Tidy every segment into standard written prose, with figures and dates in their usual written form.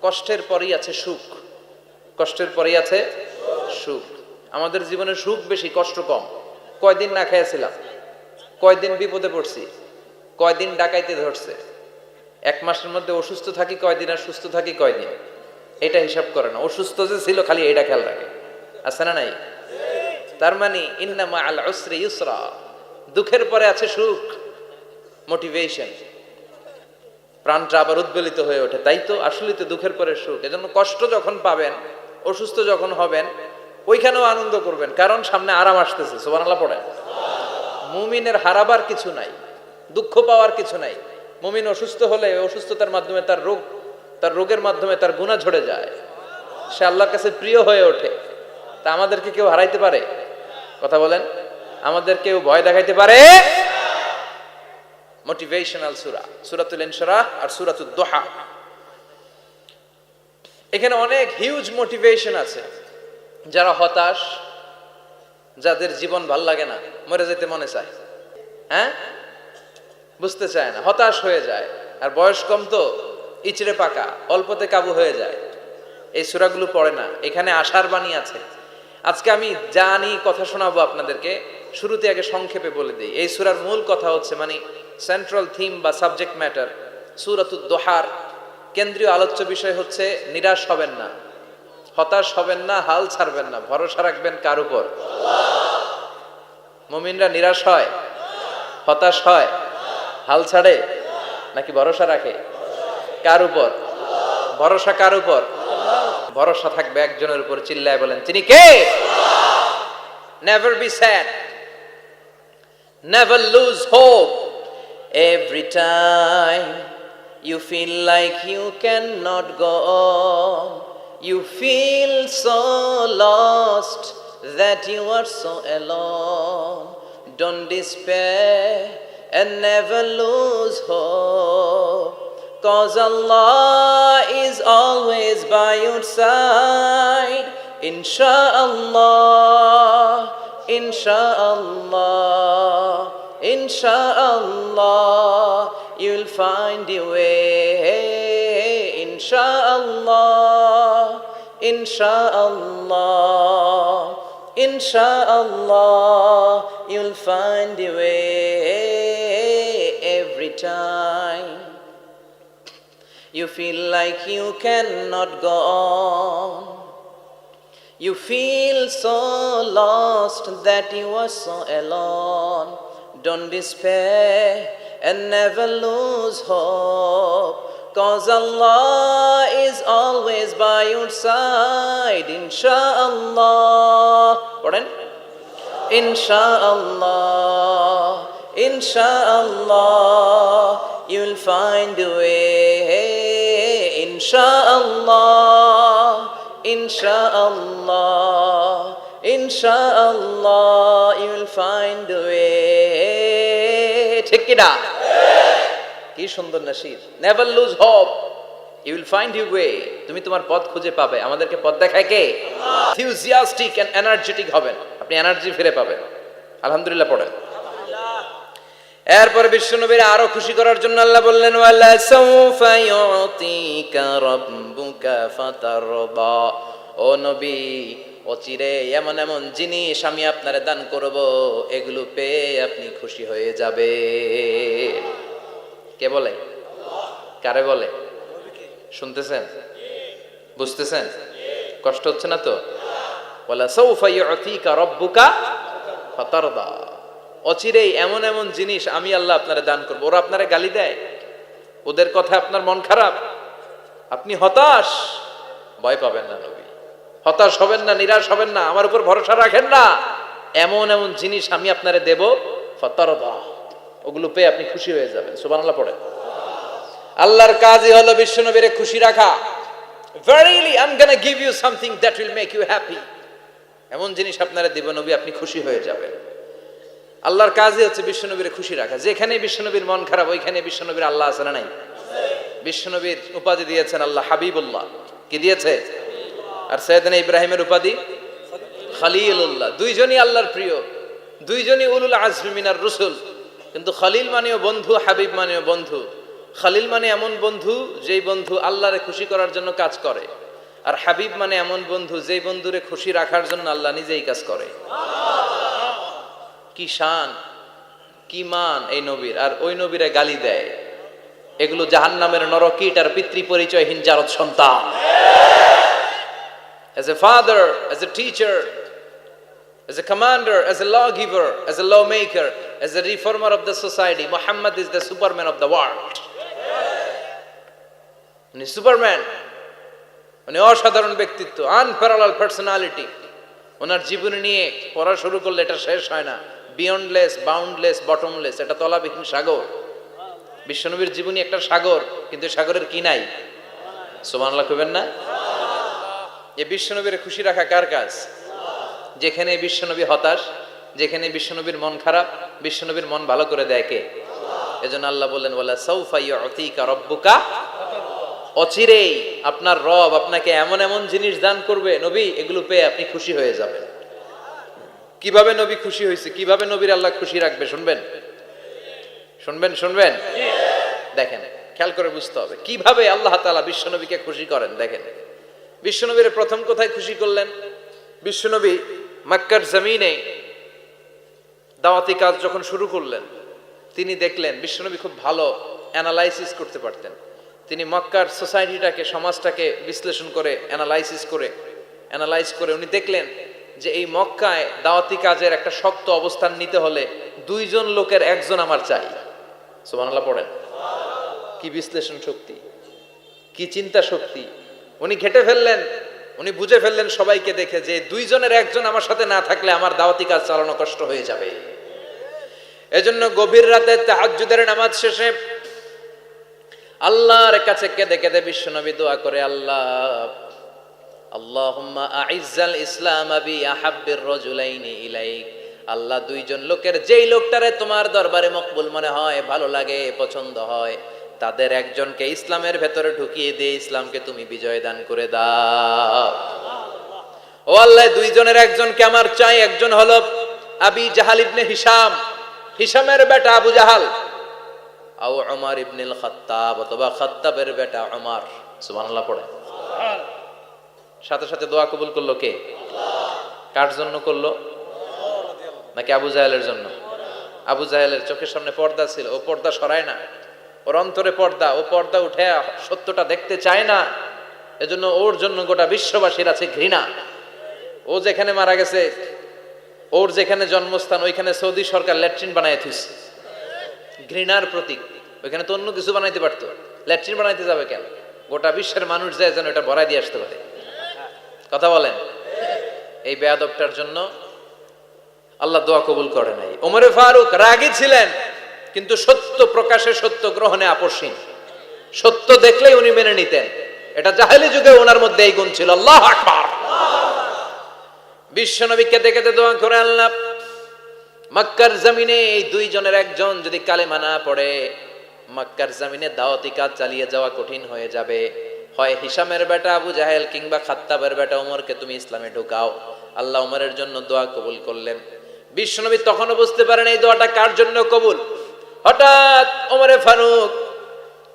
কষ্টের পরেই আছে সুখ, কষ্টের পরেই আছে সুখ। আমাদের জীবনে সুখ বেশি, কষ্ট কম। কয়দিন না খেয়েছিলাম, কয়দিন বিপদে পড়ছি, কয়দিন ডাকাইতে ধরছে, এক মাসের মধ্যে অসুস্থ থাকি কয়দিন আর সুস্থ থাকি কয়দিন, এটা হিসাব করে না। অসুস্থ যে ছিল খালি এটা খেয়াল রাখে, আছে না নাই? তার মানে ইন্না মাআল উসরি ইউসরা, দুঃখের পরে আছে সুখ, মোটিভেশন, প্রাণটা আবার উদ্বেলিত হয়ে ওঠে। তাই তো আসলে তো দুঃখের পরে সুখ। এজন্য কষ্ট যখন পাবেন, অসুস্থ যখন হবেন, ওইখানেও আনন্দ করবেন, কারণ সামনে আরাম আসতেছে। সুবহানাল্লাহ পড়ে। মুমিনের হারাবার কিছু নাই, দুঃখ পাওয়ার কিছু নাই। মুমিন অসুস্থ হলে অসুস্থতার মাধ্যমে তার রোগের মাধ্যমে তার গুনাহ ঝরে যায়, সে আল্লাহর কাছে প্রিয় হয়ে ওঠে। তা আমাদেরকে কেউ হারাইতে পারে? কথা বলেন, আমাদের কেউ ভয় দেখাইতে পারে? মোটিভেশনাল সূরা, সূরাতুল ইনশিরাহ আর সূরাতুদ দুহা, এখানে অনেক হিউজ মোটিভেশন আছে। যারা হতাশ, যাদের জীবন ভাল লাগে না, মরে যেতে মনে চায়, হ্যাঁ, বুঝতে চায় না, হতাশ হয়ে যায়, আর বয়স কম তো ইচড়ে পাকা, অল্পতে কাবু হয়ে যায়, এই সূরাগুলো পড়ে না। এখানে আশার বাণী আছে। আজকে আমি জানি কথা শোনাবো আপনাদেরকে, শুরুতে আগে সংক্ষেপে বলে দিই। এই সূরার মূল কথা হচ্ছে, মানে সেন্ট্রাল থিম বা সাবজেক্ট ম্যাটার, সূরাতুদ দুহার কেন্দ্রীয় আলোচ্য বিষয় হচ্ছে নিরাশ হবেন না, হতাশ হবেন না, হাল ছাড়বেন না, ভরসা রাখবেন কার উপর? মুমিনরা নিরাশ হয়, হতাশ হয়, হাল ছাড়ে নাকি ভরসা রাখে? কার উপর ভরসা? কার উপর ভরসা থাকবে? একজনের উপর। চিল্লায় বলেন, তিনি কে? Never be sad, never lose hope. Every time you feel like you cannot go on, you feel so lost that you are so alone. Don't despair and never lose hope, 'cause Allah is always by your side. Insha'Allah, Insha'Allah, Insha'Allah, you'll find your way. Insha'Allah, Insha'Allah, Insha'Allah, you'll find your way. Every time you feel like you cannot go on, you feel so lost that you are so alone. Don't despair and never lose hope, 'cause Allah is always by your side. Insha'Allah, পড়েন, Insha'Allah, Insha'Allah, you'll find a way. Insha'Allah, Insha'Allah, Insha'Allah, you'll find a way. ঠিক কি না? কি সুন্দর nasheed. Never lose hope, you will find your way. তুমি তোমার পথ খুঁজে পাবে। আমাদেরকে পথ দেখায় কে? আল্লাহ। Enthusiastic and energetic হবেন, আপনি এনার্জি ফিরে পাবেন। আলহামদুলিল্লাহ পড়েন। এরপরে বিশ্বনবীর আরো খুশি করার জন্য আল্লাহ বললেন, ওয়ালা সাউফা ইউতিকা রাব্বুকা ফাতারদা। ও নবী, অচিরে এমন এমন জিনিস আমি আপনারে দান করব, এগুলো পেয়ে আপনি খুশি হয়ে যাবে। কে বলে? কারে বলে? শুনতেছেন? বুঝতেছেন? কষ্ট হচ্ছে না তো? ওয়ালা সাউফা ইউতিকা রাব্বুকা ফাতারদা। অচিরেই এমন এমন জিনিস আমি আল্লাহ আপনারে দান করবো। ওরা আপনারে গালি দেয়, ওদের কথা আপনার মন খারাপ, আপনি হতাশ, ভয় পাবেন না নবী, হতাশ হবেন না, নিরাশ হবেন না, আমার উপর ভরসা রাখেন না। এমন এমন জিনিস আমি আপনারে দেব, ফাতারদা, ওগুলো পেয়ে আপনি খুশি হয়ে যাবেন। সুবহানাল্লাহ পড়ে। আল্লাহর কাজই হলো বিশ্বনবীরে খুশি রাখা। Verily I'm gonna give you something that will make you happy. এমন জিনিস আপনারে দেব নবী, আপনি খুশি হয়ে যাবেন। আল্লাহর কাজই হচ্ছে বিশ্বনবীর খুশি রাখা। যেখানে বিশ্বনবীর মন খারাপ, ওইখানে বিশ্বনবীর আল্লাহ আছে না নাই? বিশ্বনবীর উপাধি দিয়েছেন আল্লাহ হাবিবুল্লাহ। কি দিয়েছে? আর সাইয়েদনা ইব্রাহিমের উপাধি খলিলুল্লাহ। দুইজনই আল্লাহর প্রিয়, দুইজনই উলুল আজমি মিনার রসুল। কিন্তু খলিল মানেও বন্ধু, হাবিব মানেও বন্ধু। খালিল মানে এমন বন্ধু যেই বন্ধু আল্লাহরে খুশি করার জন্য কাজ করে, আর হাবিব মানে এমন বন্ধু যেই বন্ধুরে খুশি রাখার জন্য আল্লাহ নিজেই কাজ করে। কি শান, কি মান এই নবীর, আর ওই নবীরে গালি দেয়। এগুলো জাহান্নামের নরকীট আর পিতৃ পরিচয়হীন জারদ সন্তান। As a father, as a teacher, as a commander, as a lawgiver, as a lawmaker, as a reformer of the society, Muhammad is the Superman of the world. উনি সুপারম্যান, উনি অসাধারণ ব্যক্তিত্ব, আনপ্যারালাল পার্সোনালিটি। ওনার জীবনী নিয়ে পড়া শুরু করলে এটা শেষ হয় না। বিয়ন্ডলেস, বাউন্ডলেস, বটমলেস, এটা তলাবিহীন সাগর। বিশ্বনবীর জীবনী একটা সাগর, কিন্তু সাগরের কি নাই? সুবহানাল্লাহ কইবেন না? এই বিশ্বনবীর খুশি রাখা কার কাজ? যেখানে বিশ্বনবী হতাশ, যেখানে বিশ্বনবীর মন খারাপ, বিশ্বনবীর মন ভালো করে দেয় কে? এজন্য আল্লাহ বললেন ওয়ালা সাউফা ইউতিকা রাব্বুকা, অচিরেই আপনার রব আপনাকে এমন এমন জিনিস দান করবে নবী, এগুলো পেয়ে আপনি খুশি হয়ে যাবেন। কিভাবে নবী খুশি হয়েছে, কিভাবে নবীর আল্লাহ খুশি রাখবে শুনবেন? শুনবেন দেখেন, খেয়াল করে বুঝতে হবে কিভাবে আল্লাহ তাআলা বিশ্বনবীকে খুশি করেন। দেখেন, বিশ্বনবীর প্রথম কোথায় খুশি করলেন? বিশ্বনবী মক্কার জমিনে দাওয়াতি কাজ যখন শুরু করলেন, তিনি দেখলেন বিশ্বনবী খুব ভালো অ্যানালাইসিস করতে পারতেন। তিনি মক্কার সোসাইটিটাকে, সমাজটাকে বিশ্লেষণ করে অ্যানালাইজ করে উনি দেখলেন যে এই মক্কায় দাওয়াতি কাজের একটা শক্ত অবস্থান নিতে হলে দুইজন লোকের একজন আমার চাই। সুবহানাল্লাহ পড়েন। কি বিশ্লেষণ শক্তি, কি চিন্তা শক্তি! উনি ঘেটে ফেললেন, উনি বুঝে ফেললেন সবাইকে দেখে যে দুইজনের একজন আমার সাথে না থাকলে আমার দাওয়াতি কাজ চালানো কষ্ট হয়ে যাবে। এজন্য গভীর রাতে তাহাজ্জুদের নামাজ শেষে আল্লাহর কাছে কেঁদে কেঁদে বিশ্বনবী দোয়া করে, আল্লাহুম্মা আইজ্জাল ইসলাম বি আহাব্বির রাজুলাইনি ইলাইক। আল্লাহ, দুইজন লোকের যেই লোকটারে তোমার দরবারে মকবুল মনে হয়, ভালো লাগে, পছন্দ হয়, তাদের একজনকে ইসলামের ভেতরে ঢুকিয়ে দিয়ে ইসলামকে তুমি বিজয় দান করে দাও। ও আল্লাহ, দুইজনের একজনকে আমার চাই। একজন হলো আবি জাহাল ইবনে হিশাম, হিশামের বেটা আবু জাহাল, আও উমর ইবনুল খাত্তাব, অথবা খাত্তাবের বেটা উমর। সুবহানাল্লাহ পড়ে। সাথে সাথে দোয়া কবুল করলো কে? কার জন্য করলো? নাকি আবু জাহেলের জন্য? আবু জাহেলের চোখের সামনে পর্দা ছিল, ও পর্দা সরায় না। ওর অন্তরে পর্দা, ও পর্দা উঠে সত্যটা দেখতে চায় না। এজন্য ওর জন্য গোটা বিশ্ববাসীর আছে ঘৃণা। ও যেখানে মারা গেছে, ওর যেখানে জন্মস্থান, ওইখানে সৌদি সরকার ল্যাট্রিন বানায় থুইছে। ঘৃণার প্রতীক। ওইখানে তো অন্য কিছু বানাইতে পারতো, ল্যাট্রিন বানাইতে যাবে কেন? গোটা বিশ্বের মানুষ যায় যেন এটা ভরাই দিয়ে আসতে পারে। কথা বলেন। এই বেয়াদবটার জন্য আল্লাহ দোয়া কবুল করে নাই। ওমরে ফারুক রাগী ছিলেন, কিন্তু সত্য প্রকাশে, সত্য গ্রহণে আপোষহীন। সত্য দেখলেই উনি মেনে নিতেন। এটা জাহেলি যুগে ওনার মধ্যে এই গুণ ছিল। আল্লাহু আকবার। বিশ্বনবী কেঁদে কেঁদে দোয়া করে, আল্লাহ, মক্কার জমিনে এই দুইজনের একজন যদি কালেমা না পড়ে, মক্কার জমিনে দাওয়াতি কাজ চালিয়ে যাওয়া কঠিন হয়ে যাবে। হয় হিশামের বেটা আবু জাহেল কিংবা খাত্তাবের বেটা ওমরকে তুমি ইসলামে ঢুকাও। আল্লাহ ওমরের জন্য দোয়া কবুল করলেন। বিশ্বনবী তখনও বুঝতে পারেন এই দোয়াটা কার জন্য কবুল। হঠাৎ ওমরে ফারুক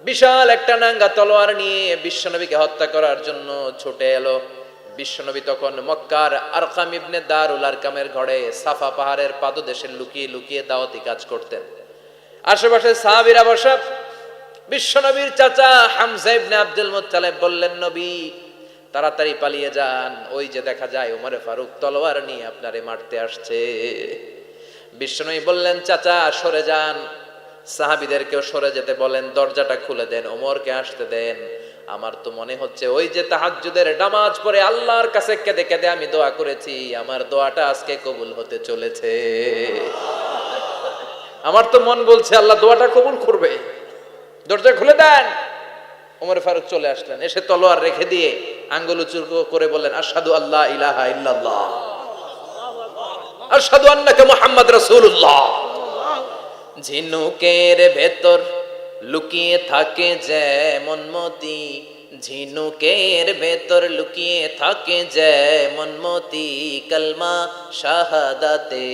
বিশাল একটা নাঙ্গা তলোয়ার নিয়ে বিশ্বনবীকে হত্যা করার জন্য ছুটে এলো। বিশ্বনবী তখন মক্কার আরকাম ইবনে দারুল আরকামের ঘরে সাফা পাহাড়ের পাদদেশে লুকিয়ে লুকিয়ে দাওয়াতি কাজ করতেন। আশেপাশে সাহাবীরা বসা। বিশ্বনবীর চাচা হামজা ইবনে আব্দুল মুত্তালিব বললেন, নবী তাড়াতাড়ি পালিয়ে যান, ওই যে দেখা যায় ওমরে ফারুক তলোয়ার নিয়ে আপনারে মারতে আসছে। বিশ্বনবী বললেন, চাচা সরে যান, সাহাবীদেরকেও সরে যেতে বলেন, দরজাটা খুলে দেন, ওমরকে আসতে দেন। আমার তো মনে হচ্ছে ওই যে তাহাজ্জুদের নামাজ পড়ে আল্লাহর কাছে কেঁদে কেঁদে আমি দোয়া করেছি, আমার দোয়াটা আজকে কবুল হতে চলেছে। আমার তো মন বলছে আল্লাহ দোয়াটা কবুল করবে। দরজা খুলে দেন। ওমর ফারুক চলে আসলেন, এসে তলোয়ার রেখে দিয়ে আঙ্গুল উঁচু করে বললেন, আশহাদু আল্লা ইলাহা ইল্লাল্লাহ, আশহাদু আন্নাকা মুহাম্মদ রাসূলুল্লাহ। ঝিনুকের ভেতর লুকিয়ে থাকে যেমন মতি, ঝিনুকের ভেতর লুকিয়ে থাকে যেমন মতি, কলমা শাহাদাতে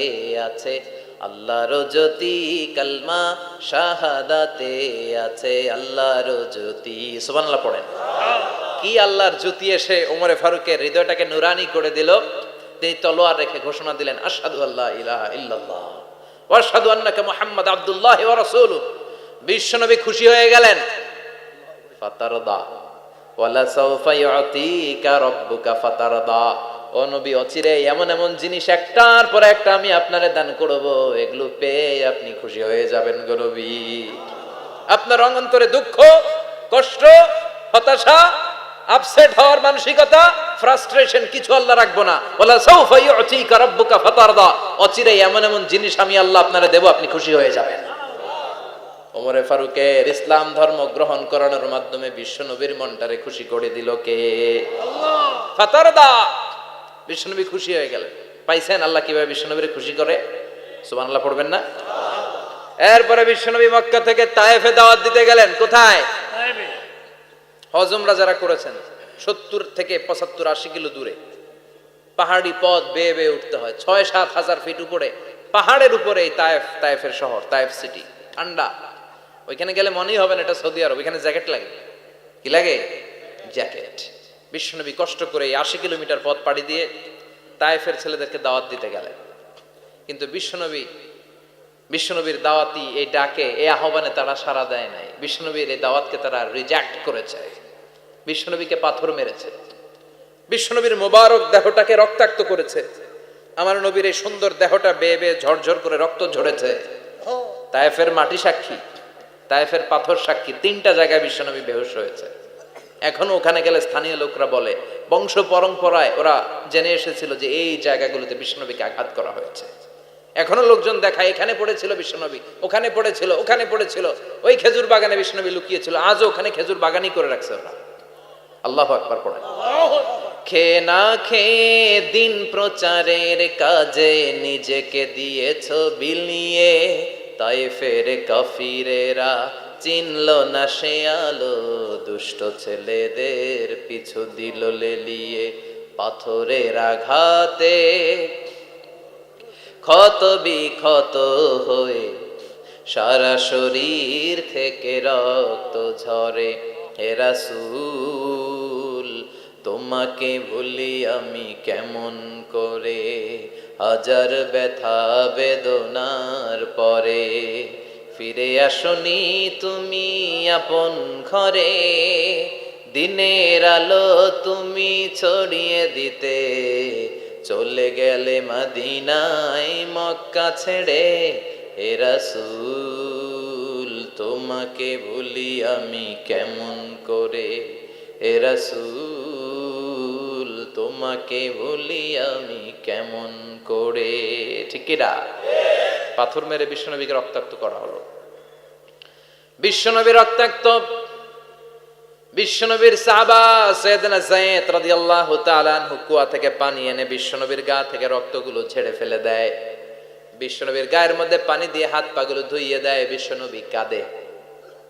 আছে আল্লাহর জ্যোতি কালমা শাহাদাতে আছে, আল্লাহর জ্যোতি। সুবহানাল্লাহ পড়েন। কি আল্লাহর জ্যোতি এসে ওমরে ফারুকের হৃদয়টাকে নুরানি করে দিল। তিনি তলোয়ার রেখে ঘোষণা দিলেন, আশহাদু আল্লা ইলাহা ইল্লাল্লাহ ওয়া আশহাদু আন্নাকা মুহাম্মাদ আবদুল্লাহি ওয়া রাসূলুহু। বিশ্বনবী খুশি হয়ে গেলেন। ফাতারদা ওয়ালা সাওফা ইউতিকা রাব্বুকা ফাতারদা। ও নবী, অচিরে এমন এমন জিনিস একটার পর একটা আমি আপনারে দান করব, এগুলো পেয়ে আপনি খুশি হয়ে যাবেন গো নবী। আপনার অন্তরে দুঃখ, কষ্ট, হতাশা, আপসেট হওয়ার মানসিকতা, ফ্রাস্ট্রেশন কিছু আল্লাহ রাখবো না। ওয়ালা সাওফা ইউতিকা রাব্বুকা ফাতারদা। অচিরে এমন এমন জিনিস আমি আল্লাহ আপনারে দেব, আপনি খুশি হয়ে যাবেন। ওমরে ফারুকের ইসলাম ধর্ম গ্রহণ করানোর মাধ্যমে বিশ্বনবীর মনটারে খুশি করে দিল কে? আল্লাহ। ফাতারদা, বিশ্বনবী খুশি হয়ে গেলেন। পাইছেন আল্লাহ কিভাবে বিশ্বনবীরে খুশি করে? সুবহানাল্লাহ পড়বেন না? এরপরে বিশ্বনবী মক্কা থেকে তায়েফে দাওয়াত দিতে গেলেন। কোথায়? তায়েফে। হজ উমরা যারা করেছেন 70 থেকে 75 80 কিলো দূরে পাহাড়ি পথ বেয়ে বেয়ে উঠতে হয়। 6-7 হাজার ফিট উপরে পাহাড়ের উপরে তায়েফ, তায়েফের শহর, তায়েফ সিটি। ঠান্ডা। ওইখানে গেলে মনেই হবে না এটা সৌদি আরব। ওইখানে জ্যাকেট লাগে। কি লাগে? জ্যাকেট। বিশ্বনবী কষ্ট করে 80 কিলোমিটার পথ পাড়ি দিয়ে তায়েফের ছেলেদেরকে দাওয়াত দিতে গেলেন। কিন্তু বিশ্বনবীর দাওয়াতি এই ডাকে, এই আহ্বানে তারা সাড়া দেয় নাই। বিশ্বনবীর এই দাওয়াতকে তারা রিজেক্ট করেছে। বিশ্বনবীকে পাথর মেরেছে। বিশ্বনবীর মোবারক দেহটাকে রক্তাক্ত করেছে। আমার নবীর এই সুন্দর দেহটা বেয়ে বেয়ে ঝরঝর করে রক্ত ঝরেছে। তায়েফের মাটি সাক্ষী, তায়েফের পাথর সাক্ষী। 3টা জায়গায় বিশ্বনবী বেহুশ হয়েছে। এখনো ওখানে গেলে স্থানীয় লোকরা বলে, বংশ পরম্পরায় ওরা জেনে এসেছিল যে এই জায়গাগুলোতে বিশ্বনবীকে আঘাত করা হয়েছে। এখনো লোকজন দেখায়, এখানে পড়েছিল বিশ্বনবী, ওখানে পড়েছিল, ওখানে পড়েছিল, ওই খেজুর বাগানে বিশ্বনবী লুকিয়েছিল, আজও ওখানে খেজুর বাগানই করে রাখছে ওরা। আল্লাহু আকবার পড়েন। খেয়ে না খেয়ে দিন প্রচারের কাজে নিজেকে দিয়েছ বিলিয়ে, তায়েফের কাফিরেরা চিনল না সে আলো, দুষ্ট ছেলেদের পিছু দিল লেলিয়ে। পাথরের আঘাতে ক্ষত বিক্ষত হয়ে সারা শরীর থেকে রক্ত ঝরে। হে রাসূল, তোমাকে ভুলি আমি কেমন করে, হাজার ব্যথা বেদনার পরে। ফিরে আসনি তুমি আপন ঘরে, দিনের আলো তুমি ছড়িয়ে দিতে। চলে গেলে মদিনায় মক্কা ছেড়ে। হে রাসূল, তোমাকে ভুলি আমি কেমন করে। হে রাসূল, তোমাকে ভুলি আমি কেমন করে। ঠিক কি না? পাথর মেরে বিশ্বনবীকে রক্তাক্ত করা হলো। বিশ্বনবী রক্তাক্ত। বিশ্বনবীর সাহাবা সাইয়েদনা যায়েদ রাদিয়াল্লাহু তাআলা আনহু কুয়া থেকে পানি এনে বিশ্বনবীর গা থেকে রক্তগুলো ঝেড়ে ফেলে দেয়। বিশ্বনবীর গায়ের মধ্যে পানি দিয়ে হাত পাগুলো ধুইয়ে দেয়। বিশ্বনবী কাঁদে।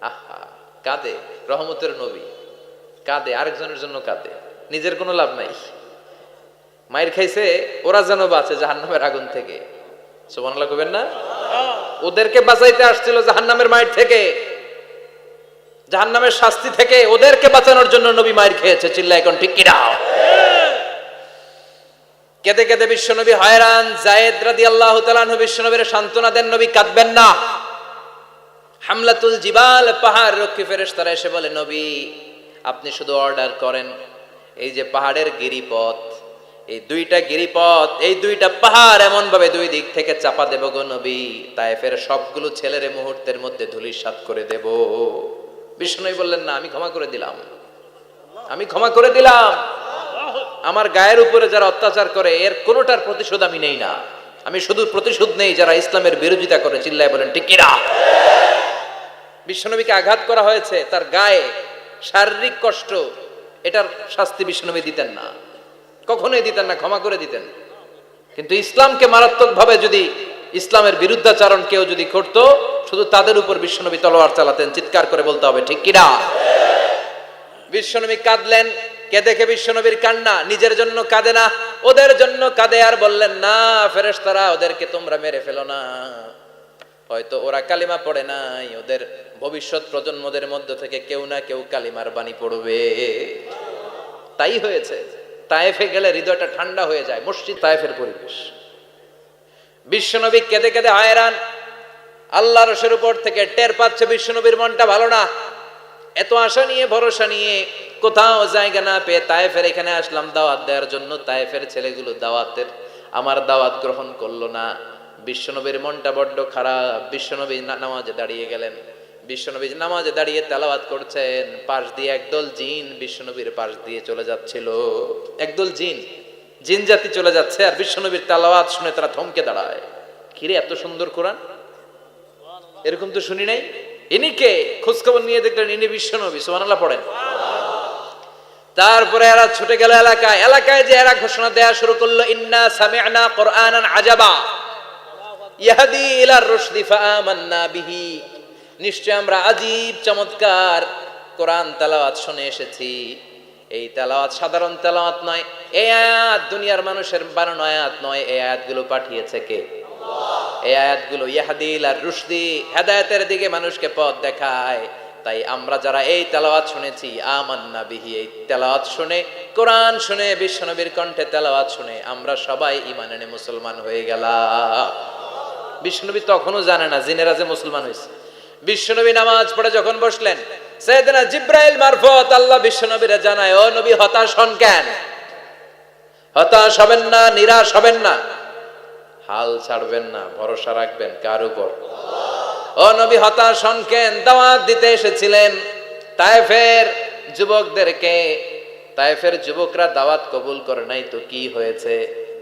আহা, কাঁদে। রহমতের নবী কাঁদে, আরেকজনের জন্য কাঁদে, নিজের কোনো লাভ নাই। মায়ের খাইছে, ওরা যেন বাঁচে জাহান্নামের আগুন থেকে। সুবহানাল্লাহ কইবেন না? ওদেরকে বাঁচাইতে আসছিল জাহান্নামের মায়ের থেকে, জাহান্নামের শাস্তি থেকে। ওদেরকে বাঁচানোর জন্য নবী মায়ের খেয়েছে। চিল্লায় এখন ঠিক কি না? কেঁদে কেঁদে বিশ্বনবী হয়রান। যায়েদ রাদিয়াল্লাহু তাআলা আনহু বিশ্বনবীর সান্ত্বনা দেন, নবী কাঁদবেন না। হামলাতুল জিবাল, পাহাড় রক্ষী ফেরেশতারা এসে বলে, নবী আপনি শুধু অর্ডার করেন, এই যে পাহাড়ের গিরিপথ, এই 2টা গিরিপথ, এই 2টা পাহাড় এমন ভাবে 2 দিক থেকে চাপা দেব গো নবী, তায়েফের সবগুলো ছেলেরে মুহূর্তের মধ্যে ধূলিসাৎ করে দেব। বিষ্ণু বললেন, না, আমি ক্ষমা করে দিলাম, আমি ক্ষমা করে দিলাম। আমার গায়ের উপরে যারা অত্যাচার করে এর কোনোটার প্রতিশোধ আমি নেই না। আমি শুধু প্রতিশোধ নেই যারা ইসলামের বিরোধিতা করে। চিল্লায় বলেন ঠিক কিনা? বিশ্বনবীকে আঘাত করা হয়েছে, তার গায়ে শারীরিক কষ্ট, এটার শাস্তি বিশ্বনবী দিতেন না, কখনোই দিতেন না, ক্ষমা করে দিতেন। কিন্তু ইসলামকে মারাত্মকভাবে যদি ইসলামের বিরুদ্ধাচরণ কেউ যদি করতো, শুধু তাদের উপর বিশ্বনবী তলোয়ার চালাতেন। চিৎকার করে বলতে হবে ঠিক কিনা? বিশ্বনবী কাঁদলেন। কে দেখে বিশ্বনবীর কান্না, নিজের জন্য কাঁদে না, ওদের জন্য কাঁদে। আর বললেন, না ফেরেশতারা, ওদেরকে তোমরা মেরে ফেলো না, হয়তো ওরা কালিমা পড়ে নাই, ওদের ভবিষ্যৎ প্রজন্মদের মধ্য থেকে কেউ না কেউ কালিমার বাণী পড়বে। তাই হয়েছে। তায়েফে গেলে হৃদয়টা ঠান্ডা হয়ে যায়। মসজিদ তায়েফের পরিবেশ। বিশ্বনবী কেঁদে কেঁদে হায়রান। আল্লাহ রসের উপর থেকে টের পাচ্ছে বিশ্বনবীর মনটা ভালো না। এত আশা নিয়ে, ভরসা নিয়ে, কোথাও জায়গা না পেয়ে তায়েফের এখানে আসলাম দাওয়াত দেওয়ার জন্য। তায়েফের ছেলেগুলো আমার দাওয়াত গ্রহণ করলো না। বিশ্বনবীর মনটা বড্ড খারাপ। বিশ্বনবী নামাজে দাঁড়িয়ে গেলেন। বিশ্বনবী নামাজে দাঁড়িয়ে তেলাওয়াত করছেন। পাশ দিয়ে একদল জিন বিশ্বনবীর পাশ দিয়ে চলে যাচ্ছিল। একদল জিন জাতি চলে যাচ্ছে, আর বিশ্বনবীর তেলাওয়াত শুনে তারা থমকে দাঁড়ায়। কিরে, এত সুন্দর কোরআন, এরকম তো শুনি নাই। ইনি কে? খোঁজখবর নিয়ে দেখলেন ইনি বিশ্বনবী। সুবহানাল্লাহ পড়েন। তারপরে এরা ছুটে গেল এলাকায় যে এরা ঘোষণা দেয়া শুরু করলো, ইন্না সামি'না কুরআনান আজাবা ইয়াহদি ইলার রুশদি ফাআমান্না বিহি। নিশ্চয় আমরা আজীব চমৎকার কোরআন তেলাওয়াত শুনে এসেছি। এই তেলাওয়াত সাধারণ তেলাওয়াত নয়, এই আয়াত দুনিয়ার মানুষের বানানো আয়াত নয়। এই আয়াতগুলো পাঠিয়েছে কে? এই আয়াতগুলো ইয়াহদি ইলার রুশদি, হেদায়েতের দিকে মানুষকে পথ দেখায়। তাই আমরা যারা এই তেলাওয়াত শুনেছি, আমান্না বিহি, এই তেলাওয়াত শুনে, কোরআন শুনে, বিশ্বনবীর কণ্ঠে তেলাওয়াত শুনে আমরা সবাই ঈমান এনে মুসলমান হয়ে গেলাম। বিশ্বনবী তখনও জানে না জিনেরা যে মুসলমান হয়েছে। বিশ্বনবী নামাজ পড়ে যখন বসলেন, সাইয়েদনা জিব্রাইল মারফত আল্লাহ বিশ্বনবীরে জানায়, ও নবী, হতাশ হন কেন? হতাশ হবেন না, নিরাশ হবেন না, হাল ছাড়বেন না, ভরসা রাখবেন কার উপর? ও নবী, হতাশ হন কেন? দাওয়াত দিতে এসেছিলেন তায়েফের যুবকদেরকে। তায়েফের যুবকরা দাওয়াত কবুল করে নাই তো কি হয়েছে?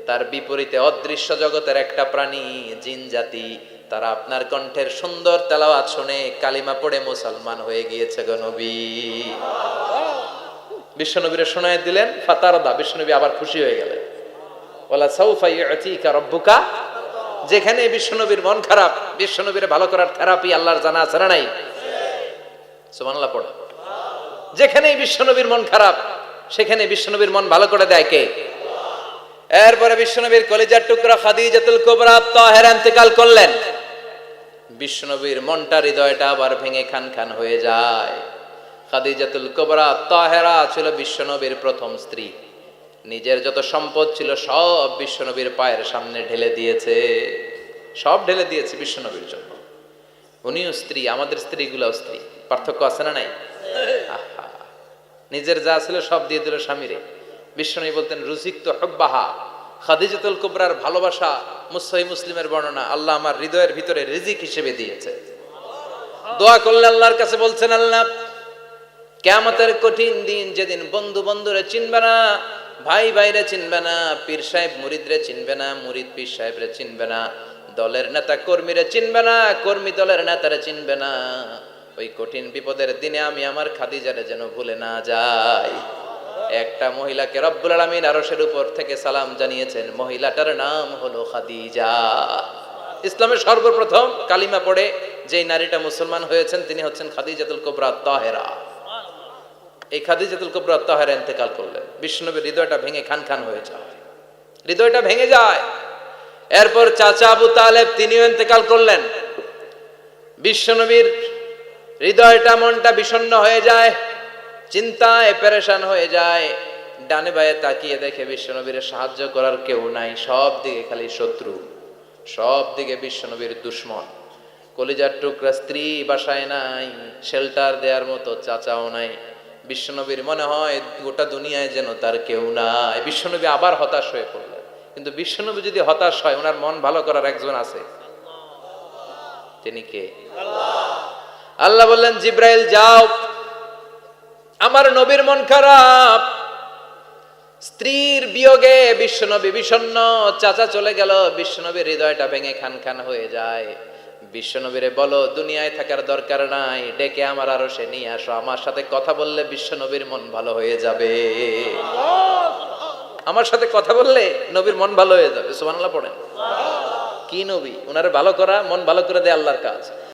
তার বিপরীতে অদৃশ্য জগতের একটা প্রাণী, জিন জাতি, তারা আপনার কণ্ঠের সুন্দর তেলাওয়াত শুনে কালিমা পড়ে মুসলমান হয়ে গিয়েছে গো নবী। বিশ্বনবীরে শোনায় দিলেন, ফাতারদা, বিশ্বনবী আবার খুশি হয়ে গেলেন। ওয়ালা সাউফা ইউতিকা রাব্বুকা। যেখানে বিশ্বনবীর মন খারাপ, বিশ্বনবীরে ভালো করার থেরাপি আল্লাহর জানা আছে না নাই? সুবহানাল্লাহ পড়ে। যেখানেই বিশ্বনবীর মন খারাপ, সেখানে বিশ্বনবীর মন ভালো করে দেয় কে? এরপরে বিশ্বনবীর কলিজার টুকরা খাদিজাতুল কুবরা তাহেরা ইন্তেকাল করলেন। বিশ্বনবীর মনটা, হৃদয়টা আবার ভেঙে খান খান হয়ে যায়। খাদিজাতুল কুবরা তাহেরা ছিল বিশ্বনবীর প্রথম স্ত্রী। নিজের যত সম্পদ ছিল সব বিশ্বনবীর পায়ের সামনে ঢেলে দিয়েছে। সব ঢেলে দিয়েছে বিশ্বনবীর জন্য। উনিও স্ত্রী, আমাদের স্ত্রীগুলাও স্ত্রী। পার্থক্য আছে না নাই? আহা, নিজের যা ছিল সব দিয়ে দিল স্বামীরে। বিশ্বনবী বলতেন, রুজিকতু হুব্বাহা। খাদিজাতুল কুবরার ভালোবাসা সহিহ মুসলিমের বর্ণনা, আল্লাহ আমার হৃদয়ের ভিতরে রিজিক হিসেবে দিয়েছে। দোয়া করলে আল্লাহর কাছে বলছেন, আল্লাহ, কিয়ামতের কঠিন দিন, যেদিন বন্ধু বন্ধুরে চিনবে না, ভাই ভাইরে চিনবে না, পীর সাহেব মুরিদরে চিনবে না, মুরিদ পীর সাহেবরে চিনবে না, দলের নেতা কর্মীরে চিনবে না, কর্মী দলের নেতারে চিনবে না, ওই কঠিন বিপদের দিনে আমি আমার খাদিজারে যেন ভুলে না যাই। একটা মহিলাকে রব্বুল আলামিন আরশের উপর থেকে সালাম জানিয়েছেন, মহিলাটার নাম হলো খাদিজা। ইসলামের সর্বপ্রথম কালিমা পড়ে যেই নারীটা মুসলমান হয়েছেন তিনি হচ্ছেন খাদিজাতুল কুবরা তাহেরা। এই খাদিজাতুল কুবরা তাহেরা ইন্তেকাল করলেন। বিশ্বনবীর হৃদয়টা ভেঙে খান খান হয়ে যায়, হৃদয়টা ভেঙে যায়। এরপর চাচা আবু তালেব, তিনিও ইন্তেকাল করলেন। বিশ্বনবীর হৃদয়টা, মনটা বিষণ্ণ হয়ে যায়, চিন্তায় পেরেশান হয়ে যায়। ডানে বায়ে তাকিয়ে দেখে বিশ্বনবীর সাহায্য করার কেউ নাই, সব দিকে খালি শত্রু, সব দিকে বিশ্বনবীর দুশ্মন। কলিজার টুকরা স্ত্রী বাসায় নাই, শেল্টার দেওয়ার মতো চাচাও নাই। বিশ্বনবীর মনে হয় গোটা দুনিয়ায় যেন তার কেউ নাই। বিশ্বনবী আবার হতাশ হয়ে পড়লেন। কিন্তু বিশ্বনবী যদি হতাশ হয়, ওনার মন ভালো করার একজন আছে। তিনি কে? আল্লাহ বললেন, জিব্রাইল যাও, আমার নবীর মন খারাপ, স্ত্রীর বিয়োগে বিশ্বনবী বিষণ্ণ, চাচা চলে গেল, বিশ্বনবীর হৃদয়টা ভেঙে খান খান হয়ে যায়। বিশ্বনবীরে বলো, দুনিয়ায় থাকার দরকার নাই, ডেকে আমার আরশে নিয়ে আসো, আমার সাথে কথা বললে বিশ্বনবীর মন ভালো হয়ে যাবে। আমার সাথে কথা বললে নবীর মন ভালো হয়ে যাবে। সুবহানাল্লাহ পড়েন। কি নবী, ওনারে ভালো করা, মন ভালো করে দেয় আল্লাহর কাজ।